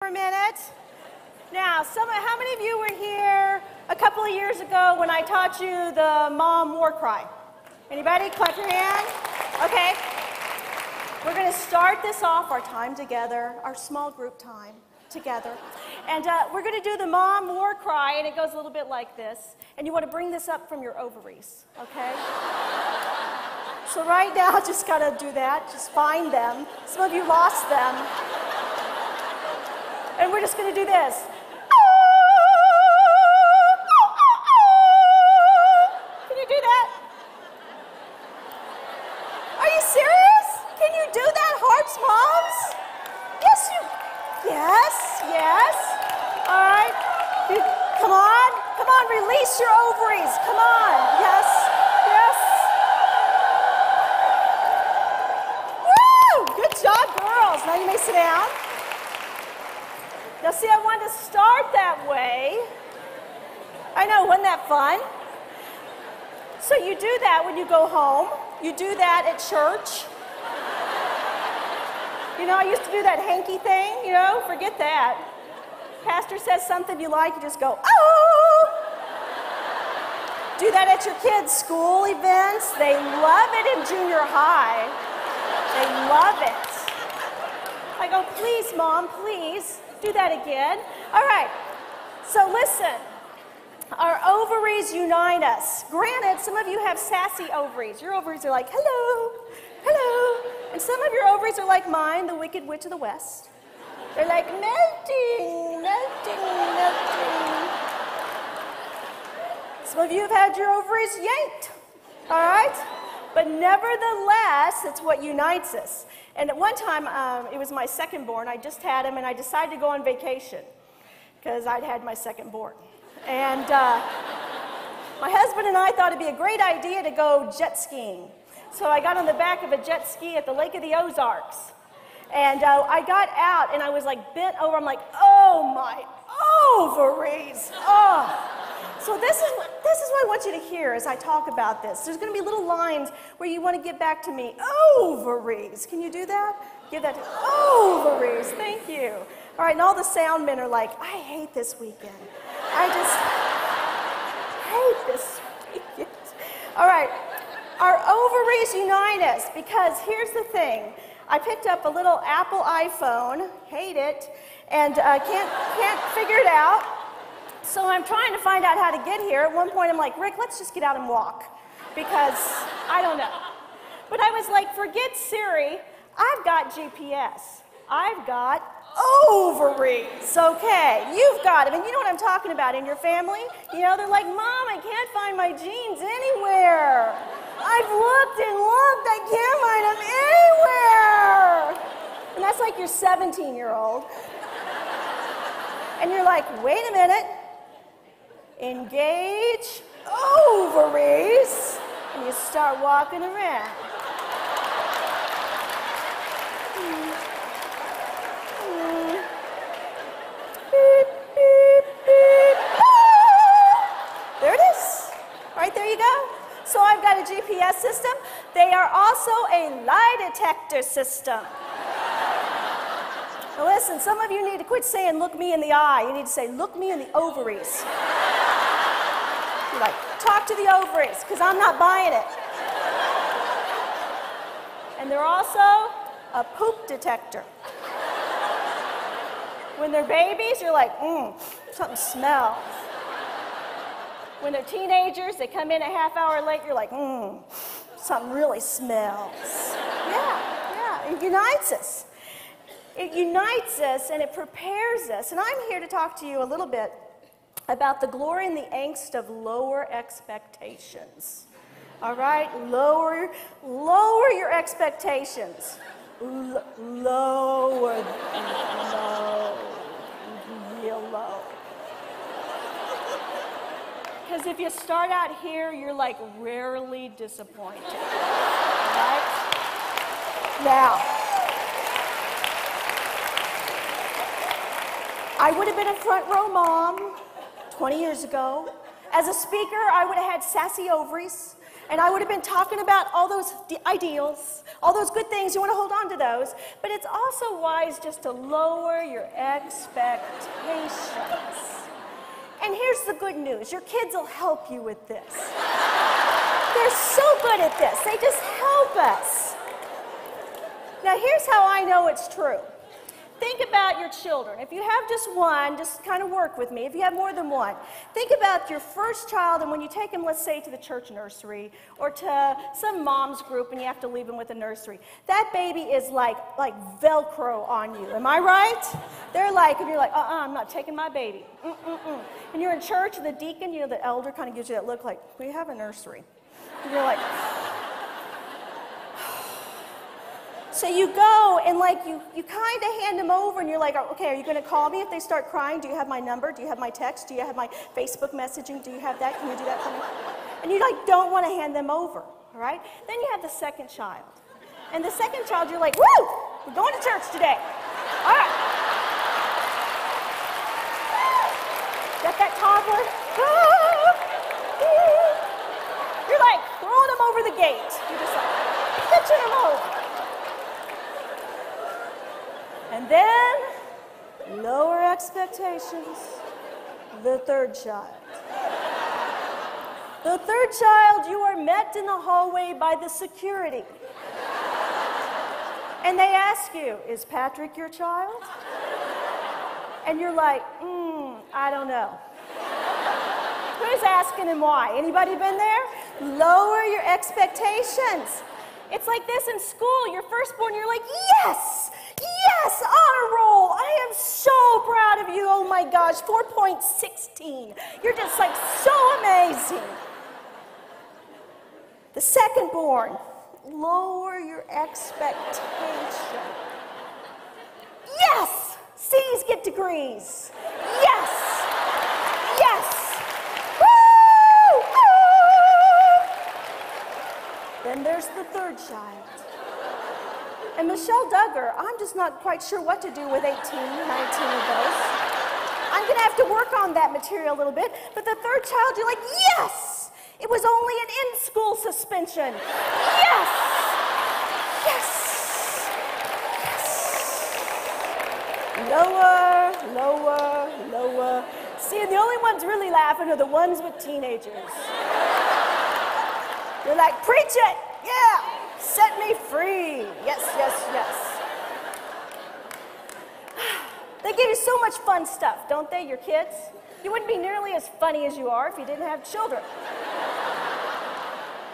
For a minute. Now, how many of you were here a couple of years ago when I taught you the mom war cry? Anybody? Clap your hand. Okay. We're going to start this off, our time together, our small group time together. And we're going to do the mom war cry, and it goes a little bit like this. And you want to bring this up from your ovaries, okay? So right now, just got to do that. Just find them. Some of you lost them. And we're just going to do this. Can you do that? Are you serious? Can you do that, Hearts Moms? Yes, yes. All right. Come on, release your ovaries. Come on. Yes. Woo! Good job, girls. Now you may sit down. Now, see, I wanted to start that way. I know, wasn't that fun? So you do that when you go home. You do that at church. You know, I used to do that hanky thing, you know, forget that. Pastor says something you like, you just go, oh! Do that at your kids' school events. They love it in junior high. They love it. I go, please, Mom, please. Do that again. All right. So listen. Our ovaries unite us. Granted, some of you have sassy ovaries. Your ovaries are like, hello, hello. And some of your ovaries are like mine, the Wicked Witch of the West. They're like melting, melting, melting. Some of you have had your ovaries yanked. All right? But nevertheless, it's what unites us. And at one time, it was my second born. I just had him, and I decided to go on vacation because I'd had my second born. And my husband and I thought it'd be a great idea to go jet skiing. So I got on the back of a jet ski at the Lake of the Ozarks. And I got out, and I was like bent over. I'm like, oh, my ovaries. Oh. So this is what I want you to hear as I talk about this. There's going to be little lines where you want to get back to me. Ovaries. Can you do that? Give that to ovaries. Thank you. All right, and all the sound men are like, I hate this weekend. I just hate this weekend. All right, our ovaries unite us because here's the thing. I picked up a little Apple iPhone, hate it, and can't figure it out. So I'm trying to find out how to get here. At one point, I'm like, Rick, let's just get out and walk because I don't know. But I was like, forget Siri. I've got GPS. I've got ovaries. Okay, you've got them. And you know what I'm talking about in your family? You know, they're like, Mom, I can't find my jeans anywhere. I've looked and looked. I can't find them anywhere. And that's like your 17-year-old. And you're like, wait a minute. Engage ovaries, and you start walking around. Beep, beep, beep. There it is. All right, there you go. So I've got a GPS system. They are also a lie detector system. Now listen, some of you need to quit saying, look me in the eye. You need to say, look me in the ovaries. You're like, talk to the ovaries, because I'm not buying it. And they're also a poop detector. When they're babies, you're like, something smells. When they're teenagers, they come in a half hour late, you're like, something really smells. Yeah, it unites us. It unites us and it prepares us. And I'm here to talk to you a little bit about the glory and the angst of lower expectations. All right? Lower your expectations. Lower, real low. Because if you start out here, you're like rarely disappointed. Right? Now, I would have been a front row mom 20 years ago. As a speaker, I would have had sassy ovaries. And I would have been talking about all those ideals, all those good things. You want to hold on to those. But it's also wise just to lower your expectations. And here's the good news. Your kids will help you with this. They're so good at this. They just help us. Now, here's how I know it's true. Think about your children. If you have just one, just kind of work with me. If you have more than one, think about your first child, and when you take them, let's say, to the church nursery or to some mom's group and you have to leave them with a nursery. That baby is like Velcro on you. Am I right? They're like, and you're like, I'm not taking my baby. And you're in church, and the deacon, you know, the elder kind of gives you that look like, we have a nursery. And you're like... So you go and like you kind of hand them over and you're like, okay, are you going to call me if they start crying? Do you have my number? Do you have my text? Do you have my Facebook messaging? Do you have that? Can you do that for me? And you like don't want to hand them over, all right? Then you have the second child. And the second child, you're like, woo, we're going to church today. All right. Got that toddler? You're like throwing them over the gate. You're just like pitching them over. And then, lower expectations, the third child. The third child, you are met in the hallway by the security. And they ask you, is Patrick your child? And you're like, I don't know. Who's asking and why? Anybody been there? Lower your expectations. It's like this in school. Your firstborn, you're like, yes! Yes, honor roll. I am so proud of you. Oh my gosh, 4.16. You're just like so amazing. The second-born, lower your expectation. Yes, C's get degrees. Yes, yes. Woo! Woo! Then there's the third child. And Michelle Duggar, I'm just not quite sure what to do with 18, 19 of those. I'm going to have to work on that material a little bit. But the third child, you're like, yes! It was only an in-school suspension. Yes! Yes! Yes! Lower, lower, lower. See, and the only ones really laughing are the ones with teenagers. You're like, preach it! Yeah! Set me free. Yes, yes, yes. They give you so much fun stuff, don't they, your kids? You wouldn't be nearly as funny as you are if you didn't have children.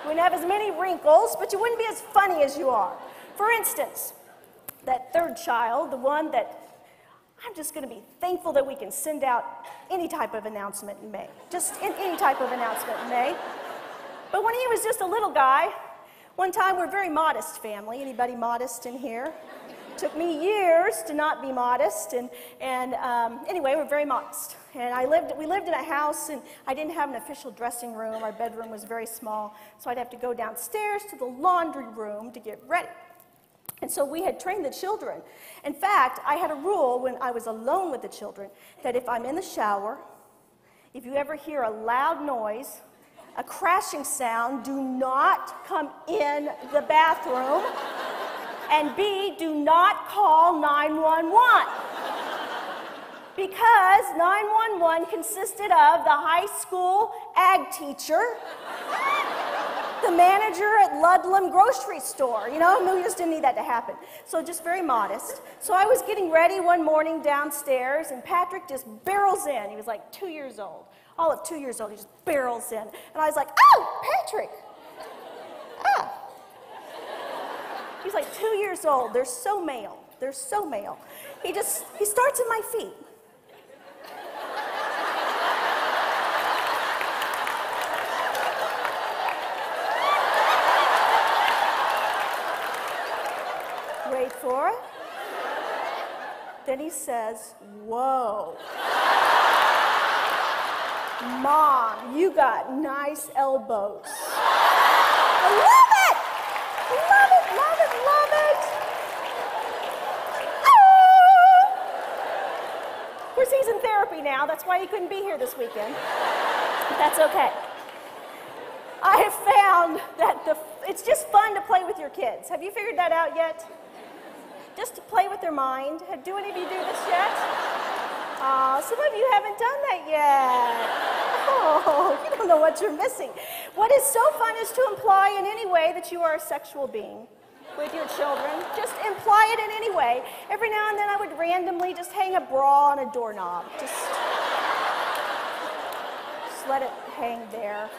You wouldn't have as many wrinkles, but you wouldn't be as funny as you are. For instance, that third child, the one that I'm just going to be thankful that we can send out any type of announcement in May. Just any type of announcement in May. But when he was just a little guy, one time, we're a very modest family. Anybody modest in here? Took me years to not be modest, and anyway, we're very modest. And we lived in a house, and I didn't have an official dressing room. Our bedroom was very small, so I'd have to go downstairs to the laundry room to get ready. And so we had trained the children. In fact, I had a rule when I was alone with the children that if I'm in the shower, if you ever hear a loud noise, a crashing sound, do not come in the bathroom. And B, do not call 911. Because 911 consisted of the high school ag teacher, the manager at Ludlam grocery store. You know, we just didn't need that to happen. So just very modest. So I was getting ready one morning downstairs, and Patrick just barrels in. He was like 2 years old. All of 2 years old, he just barrels in. And I was like, oh, Patrick. Ah. He's like 2 years old. They're so male. They're so male. He starts at my feet. Wait for it. Then he says, whoa. Mom, you got nice elbows. I love it! Love it, love it, love it. Ah! Of course, he's in therapy now. That's why he couldn't be here this weekend. But that's okay. I have found that it's just fun to play with your kids. Have you figured that out yet? Just to play with their mind. Do any of you do this yet? Some of you haven't done that yet. Oh, you don't know what you're missing. What is so fun is to imply in any way that you are a sexual being with your children. Just imply it in any way. Every now and then I would randomly just hang a bra on a doorknob. Just let it hang there.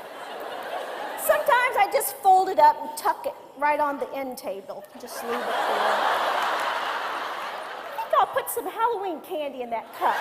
Sometimes I just fold it up and tuck it right on the end table. Just leave it there. I think I'll put some Halloween candy in that cup.